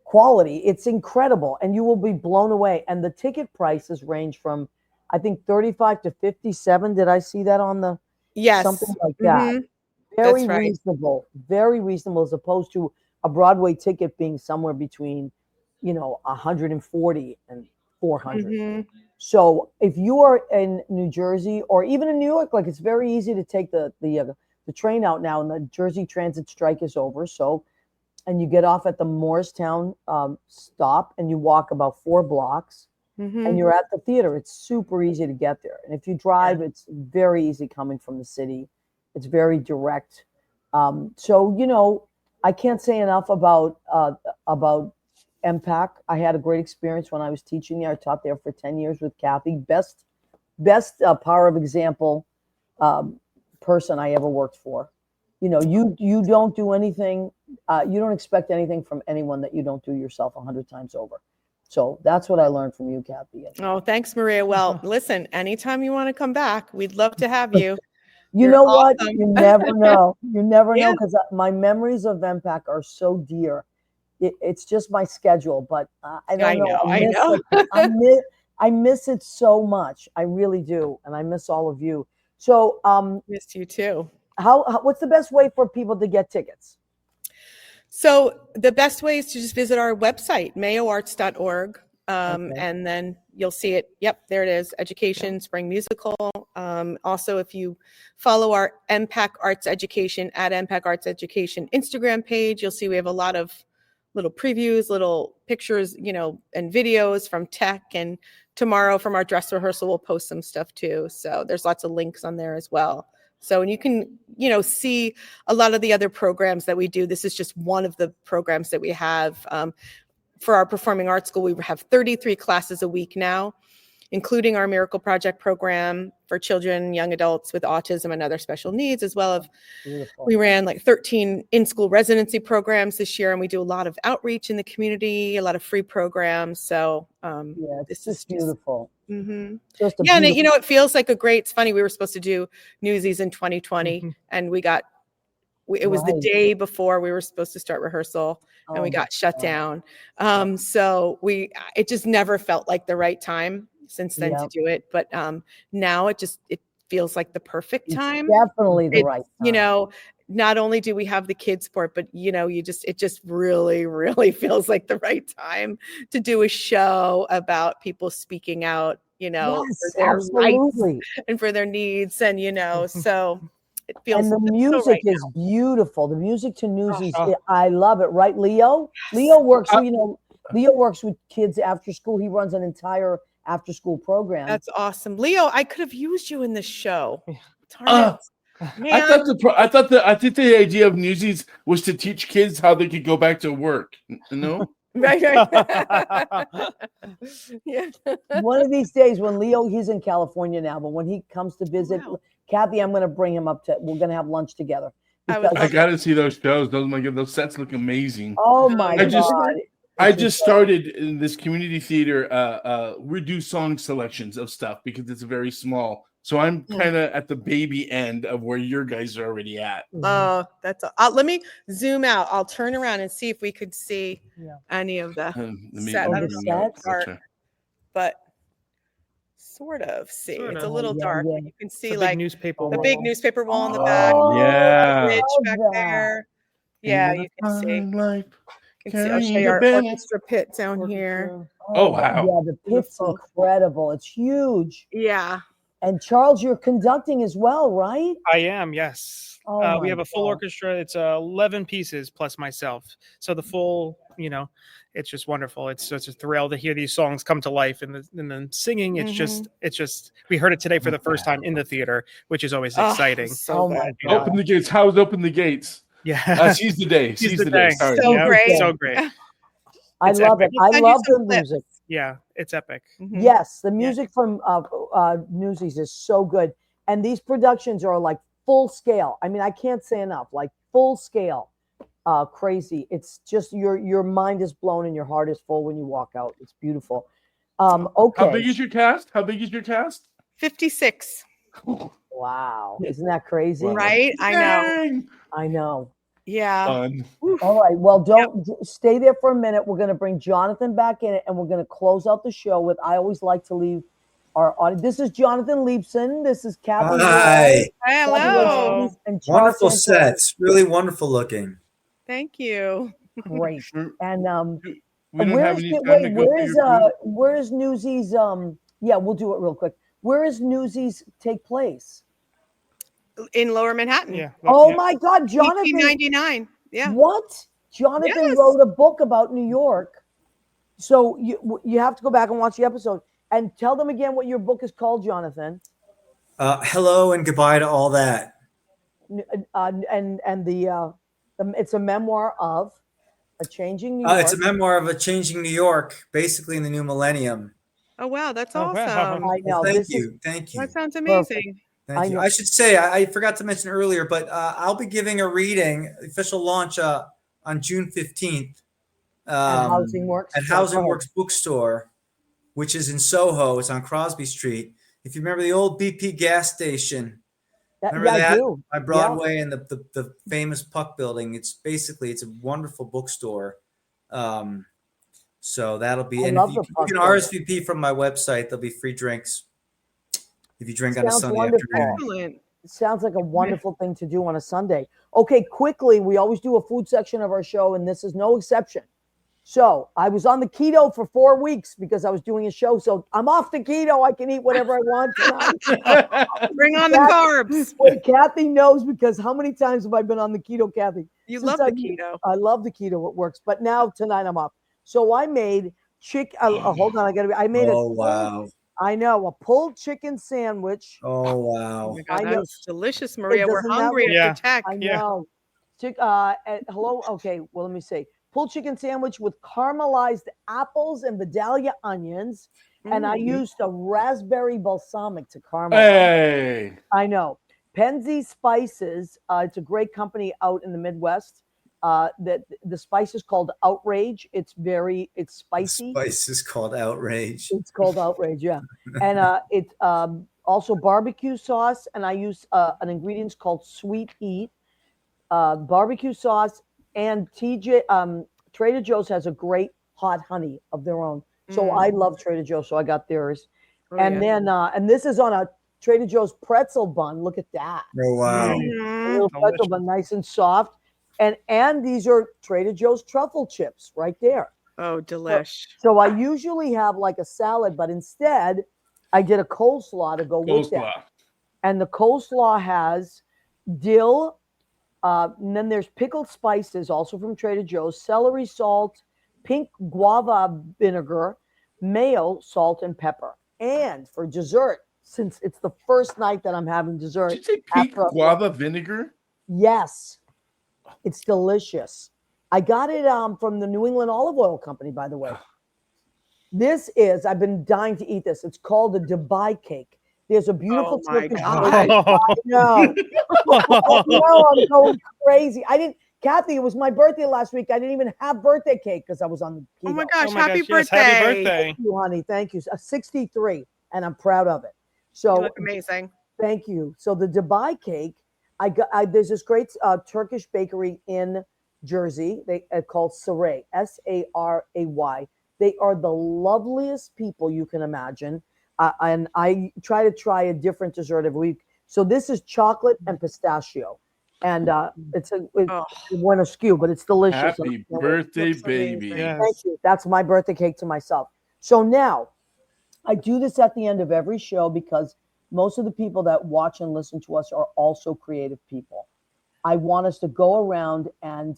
quality. It's incredible, and you will be blown away. And the ticket prices range from, I think, 35 to 57. Did I see that on the? Yes. Something like that. Very reasonable. Very reasonable, as opposed to a Broadway ticket being somewhere between, 140 and 400. So if you are in New Jersey or even in New York, like, it's very easy to take the train out now, and the Jersey Transit strike is over. So, and you get off at the Morristown stop, and you walk about 4 blocks, and you're at the theater. It's super easy to get there. And if you drive, it's very easy coming from the city. It's very direct. So, I can't say enough about MPAC. I had a great experience when I was teaching there. I taught there for 10 years with Cathy. Best power of example person I ever worked for. You don't do anything. You don't expect anything from anyone that you don't do yourself 100 times over. So that's what I learned from you, Cathy. Oh, thanks, Maria. Well, listen, anytime you want to come back, we'd love to have you. You You're know what? awesome. You never know. You never know, Yeah. because my memories of MPAC are so dear. It's just my schedule, but I don't know. I know. I miss it so much. I really do, and I miss all of you. So, Missed you too. what's the best way for people to get tickets? So the best way is to just visit our website, mayoarts.org. Okay. And then you'll see it. Yep, there it is. Education, Spring Musical. Also, if you follow our MPAC Arts Education at MPAC Arts Education Instagram page, you'll see we have a lot of little previews, little pictures, and videos from tech. And tomorrow from our dress rehearsal, we'll post some stuff too. So there's lots of links on there as well. So, and you can, see a lot of the other programs that we do. This is just one of the programs that we have. For our performing arts school, we have 33 classes a week now, including our Miracle Project program for children, young adults with autism and other special needs, as well as we ran like 13 in-school residency programs this year, and we do a lot of outreach in the community, a lot of free programs. So This is beautiful. Just and it feels like it's funny. We were supposed to do Newsies in 2020, and it was the day before we were supposed to start rehearsal, and we got shut down. So it just never felt like the right time since then to do it. But now it feels like the perfect time. Definitely the right time. Not only do we have the kids sport, but it just really, really feels like the right time to do a show about people speaking out, for their rights and for their needs. And, so it feels. And the music is beautiful. The music to Newsies, I love it. Right, Leo? Leo works, Leo works with kids after school. He runs an entire after school program. That's awesome. Leo, I could have used you in this show. I think the idea of Newsies was to teach kids how they could go back to work. Right. Yeah. One of these days when Leo, he's in California now, but when he comes to visit, Cathy, I'm going to bring him up we're going to have lunch together. I got to see those shows. Those sets look amazing. Oh my God. I just started in this community theater. We do song selections of stuff because it's very small. So I'm kind of at the baby end of where your guys are already at. Oh, let me zoom out. I'll turn around and see if we could see any of the set. But sort of see. It's a little dark. But you can see the newspaper the big newspaper wall in the back. Yeah. Back there. Yeah, you can see. I'll show you our orchestra pit down here. Oh, wow. Yeah, the pit's incredible. It's huge. Yeah. And Charles, you're conducting as well, right? I am, yes. We have a full orchestra. It's 11 pieces plus myself. So the full, it's just wonderful. It's such a thrill to hear these songs come to life, and then singing. It's just. We heard it today for the first time in the theater, which is always exciting. So my God. Open the gates. How's open the gates? Yeah, seize the day. Seize the day. Sorry. So great. I love it. I love the music. Yeah, it's epic. Yes, the music from Newsies is so good, and these productions are like full scale. I mean, I can't say enough. Like full scale, crazy. It's just your mind is blown and your heart is full when you walk out. It's beautiful. Okay. How big is your cast? 56. Wow, isn't that crazy? Right? I know. Yeah. Fun. All right. Well, don't stay there for a minute. We're going to bring Jonathan back in it, and we're going to close out the show with. I always like to leave our audience. This is Jonathan Liebson. This is Cathy. Hi. Hello. And Wonderful sets. Really wonderful looking. Thank you. Great. And we don't have any time to go where's Newsies? Yeah, we'll do it real quick. Where is Newsies take place? In Lower Manhattan. Yeah. Oh my God, Jonathan! 1899. Yeah. What? Jonathan wrote a book about New York. So you have to go back and watch the episode and tell them again what your book is called, Jonathan. Hello and goodbye to all that. And it's a memoir of a changing New York. It's a memoir of a changing New York, basically in the new millennium. Oh wow, that's Oh, awesome. wow. I know. Thank you. That sounds amazing. Thank you. I should say, I forgot to mention earlier, but I'll be giving a reading, official launch on June 15th Housing Works. At Housing Works Bookstore, which is in Soho. It's on Crosby Street. If you remember the old BP gas station, remember I that? do. By Broadway and the famous Puck Building. It's a wonderful bookstore. So that'll be, I and love if the you Puck can Building. RSVP from my website, there'll be free drinks if you drink on a Sounds Sunday wonderful. afternoon. Excellent. It sounds like a wonderful thing to do on a Sunday. Okay, quickly, we always do a food section of our show, and this is no exception. So I was on the keto for 4 weeks because I was doing a show. So I'm off the keto. I can eat whatever I want tonight. Bring on the carbs. Wait, Cathy knows, because how many times have I been on the keto, Cathy? You Since love the keto. I love the keto. It works. But now tonight I'm off. So I made hold on. I made Wow. I know, a pulled chicken sandwich. Oh, Oh wow. my God, I know. that's delicious, Maria. We're Doesn't that hungry look- after tech. I Yeah. know. Hello. Okay. Well, let me see. Pulled chicken sandwich with caramelized apples and Vidalia onions. And I used a raspberry balsamic to caramelize. Hey. I know. Penzi Spices. It's a great company out in the Midwest. That the spice is called Outrage. It's spicy. Spice is called Outrage. It's called Outrage, yeah. And it's also barbecue sauce, and I use an ingredients called Sweet Heat, barbecue sauce, and Trader Joe's has a great hot honey of their own. So I love Trader Joe's, so I got theirs. Then and this is on a Trader Joe's pretzel bun. Look at that. Oh, wow. A little pretzel bun, nice and soft. And these are Trader Joe's truffle chips right there. Oh, delish. So I usually have like a salad, but instead I did a coleslaw to go with that. And the coleslaw has dill, and then there's pickled spices, also from Trader Joe's, celery salt, pink guava vinegar, mayo, salt, and pepper. And for dessert, since it's the first night that I'm having dessert. Did you say pink guava vinegar? Yes. It's delicious. I got it from the New England Olive Oil Company, by the way. I've been dying to eat this. It's called a Dubai cake. There's a beautiful Turkish God. I know. I'm going crazy. Cathy, it was my birthday last week. I didn't even have birthday cake because I was on the keto. Oh my gosh, Oh my happy gosh, birthday. yes, happy birthday. Thank you, honey. Thank you. 63, and I'm proud of it. You So look amazing. thank you. So the Dubai cake, there's this great Turkish bakery in Jersey. They called Saray, Saray. They are the loveliest people you can imagine. And I try a different dessert every week. So this is chocolate and pistachio, and it went askew, but it's delicious. Happy birthday, baby. Yes. Thank you. That's my birthday cake to myself. So now I do this at the end of every show because most of the people that watch and listen to us are also creative people. I want us to go around and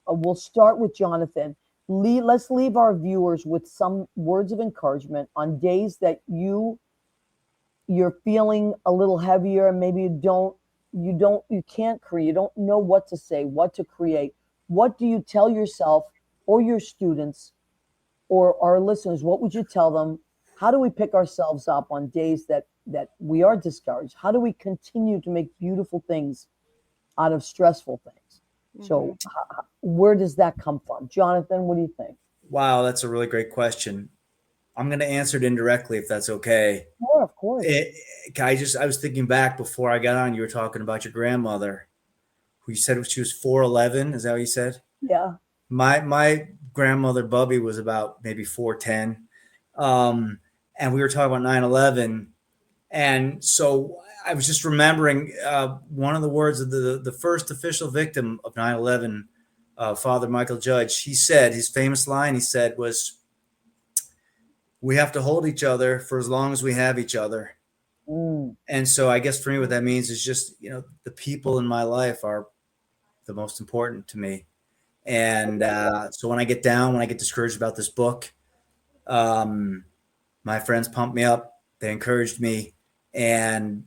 we'll start with Jonathan. Let's leave our viewers with some words of encouragement on days that you're feeling a little heavier, and maybe you can't create, you don't know what to say, what to create. What do you tell yourself or your students or our listeners? What would you tell them? How do we pick ourselves up on days that we are discouraged? How do we continue to make beautiful things out of stressful things? So where does that come from? Jonathan, what do you think? Wow, that's a really great question. I'm going to answer it indirectly if that's okay. Sure, of course. I was thinking back before I got on, you were talking about your grandmother, who you said she was 4'11". Is that what you said? Yeah. My grandmother, Bubby, was about maybe 4'10". And we were talking about 9/11. And so I was just remembering one of the words of the first official victim of 9/11, Father Michael Judge. He said, his famous line was, "We have to hold each other for as long as we have each other." And so I guess for me, what that means is just, the people in my life are the most important to me. And so when I get down, when I get discouraged about this book, my friends pumped me up. They encouraged me. And,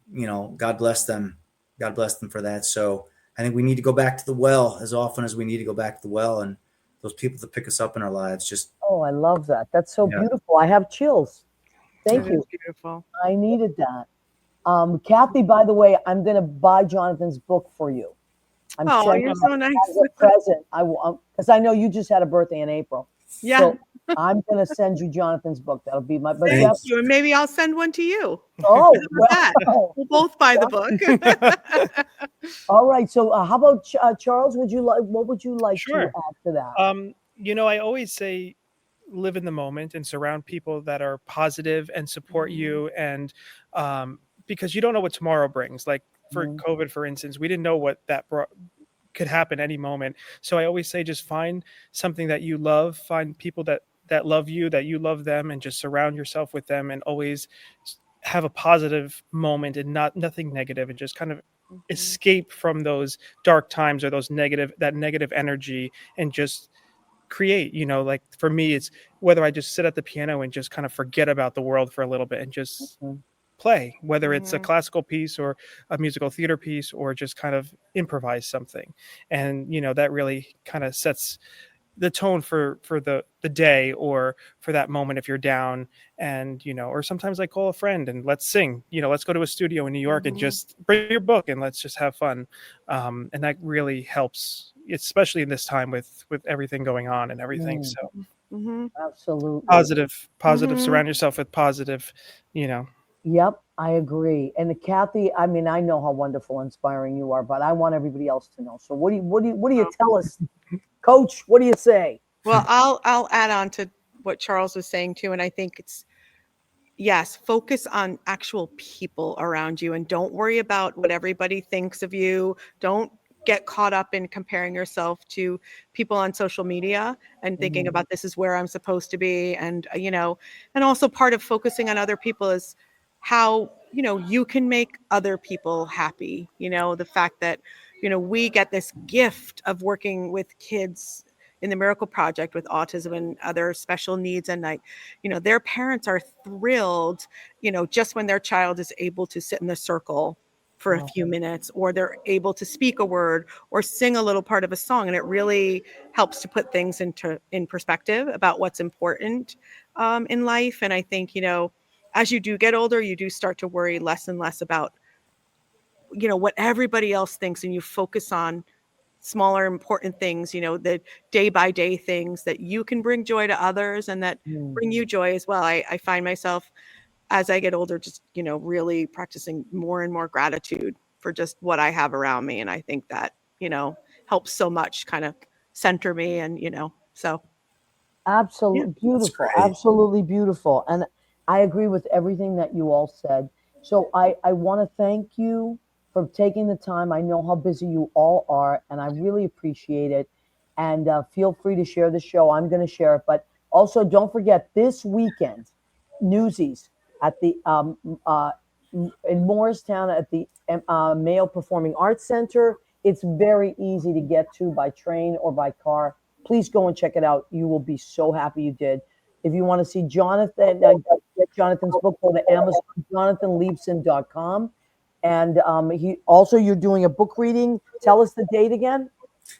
God bless them. God bless them for that. So I think we need to go back to the well as often as we need to go back to the well. And those people that pick us up in our lives just. Oh, I love that. That's so beautiful. I have chills. Thank you. Beautiful. I needed that. Cathy, by the way, I'm going to buy Jonathan's book for you. You're so nice. As a present. because I know you just had a birthday in April. Yeah. So I'm going to send you Jonathan's book. That'll be my. But Thank Jeff, you. And maybe I'll send one to you. oh, That. wow. We'll both buy the book. All right. So how about Charles? What would you like to Sure. add to that? I always say live in the moment and surround people that are positive and support you. And because you don't know what tomorrow brings. Like for COVID, for instance, we didn't know what that could happen any moment. So I always say, just find something that you love, find people that love you, that you love them, and just surround yourself with them, and always have a positive moment and nothing negative, and just kind of escape from those dark times or that negative energy, and just create. Like for me, it's whether I just sit at the piano and just kind of forget about the world for a little bit and just play, whether it's a classical piece or a musical theater piece, or just kind of improvise something. And that really kind of sets the tone for the day, or for that moment if you're down. And or sometimes I call a friend and let's sing, let's go to a studio in New York and just bring your book and let's just have fun. And that really helps, especially in this time with everything going on and everything. So Absolutely. Positive, surround yourself with positive. Yep, I agree. And Cathy, I mean, I know how wonderful, inspiring you are, but I want everybody else to know. So what do you tell us, Coach? What do you say? Well, I'll add on to what Charles was saying too, and I think it's, yes, focus on actual people around you, and don't worry about what everybody thinks of you. Don't get caught up in comparing yourself to people on social media and thinking about this is where I'm supposed to be. And and also part of focusing on other people is how you can make other people happy. The fact that we get this gift of working with kids in the Miracle Project with autism and other special needs, and their parents are thrilled just when their child is able to sit in the circle for a few minutes, or they're able to speak a word or sing a little part of a song. And it really helps to put things in perspective about what's important in life. And I think as you do get older, you do start to worry less and less about what everybody else thinks, and you focus on smaller important things, the day by day things that you can bring joy to others and that bring you joy as well. I find myself, as I get older, just really practicing more and more gratitude for just what I have around me. And I think that helps so much kind of center me. And so Absolutely beautiful. Absolutely beautiful. And I agree with everything that you all said. So I want to thank you for taking the time. I know how busy you all are, and I really appreciate it. And feel free to share the show. I'm going to share it. But also, don't forget this weekend, Newsies at the in Morristown at the Mayo Performing Arts Center. It's very easy to get to by train or by car. Please go and check it out. You will be so happy you did. If you want to see Jonathan, get Jonathan's book, go to Amazon, jonathanliebson.com. And you're doing a book reading. Tell us the date again.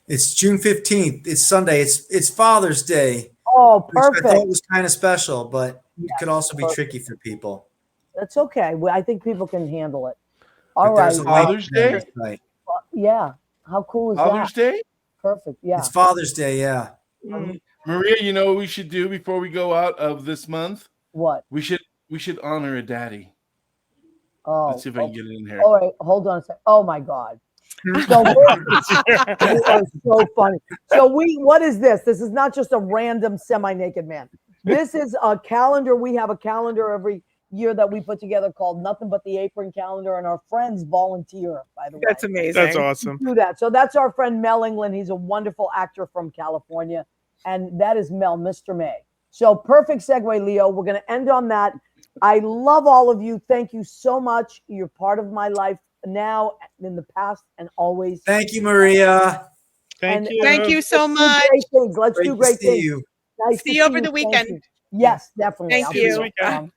It's June 15th. It's Sunday. It's Father's Day. Oh, perfect. Which I thought was kind of special, but it could also be tricky for people. That's okay. I think people can handle it. All right. Father's Day? Right. Yeah. How cool is Father's that? Day? Perfect. Yeah. It's Father's Day. Yeah. Maria, you know what we should do before we go out of this month? What? We should honor a daddy. Oh. Let's see if I can get it in here. All right. Hold on a second. Oh my God. So you are so funny. So what is this? This is not just a random semi-naked man. This is a calendar. We have a calendar every year that we put together called Nothing But the Apron Calendar, and our friends volunteer, by the way. That's amazing. That's awesome. Do that. So that's our friend Mel England. He's a wonderful actor from California, and that is Mel, Mr. May. So perfect segue, Leo. We're going to end on that. I love all of you. Thank you so much. You're part of my life now, in the past, and always. Thank you, Maria. Thank you. Thank you so much. Let's do great things. You. Nice See you over the weekend. Yes, definitely. Thank you. This weekend.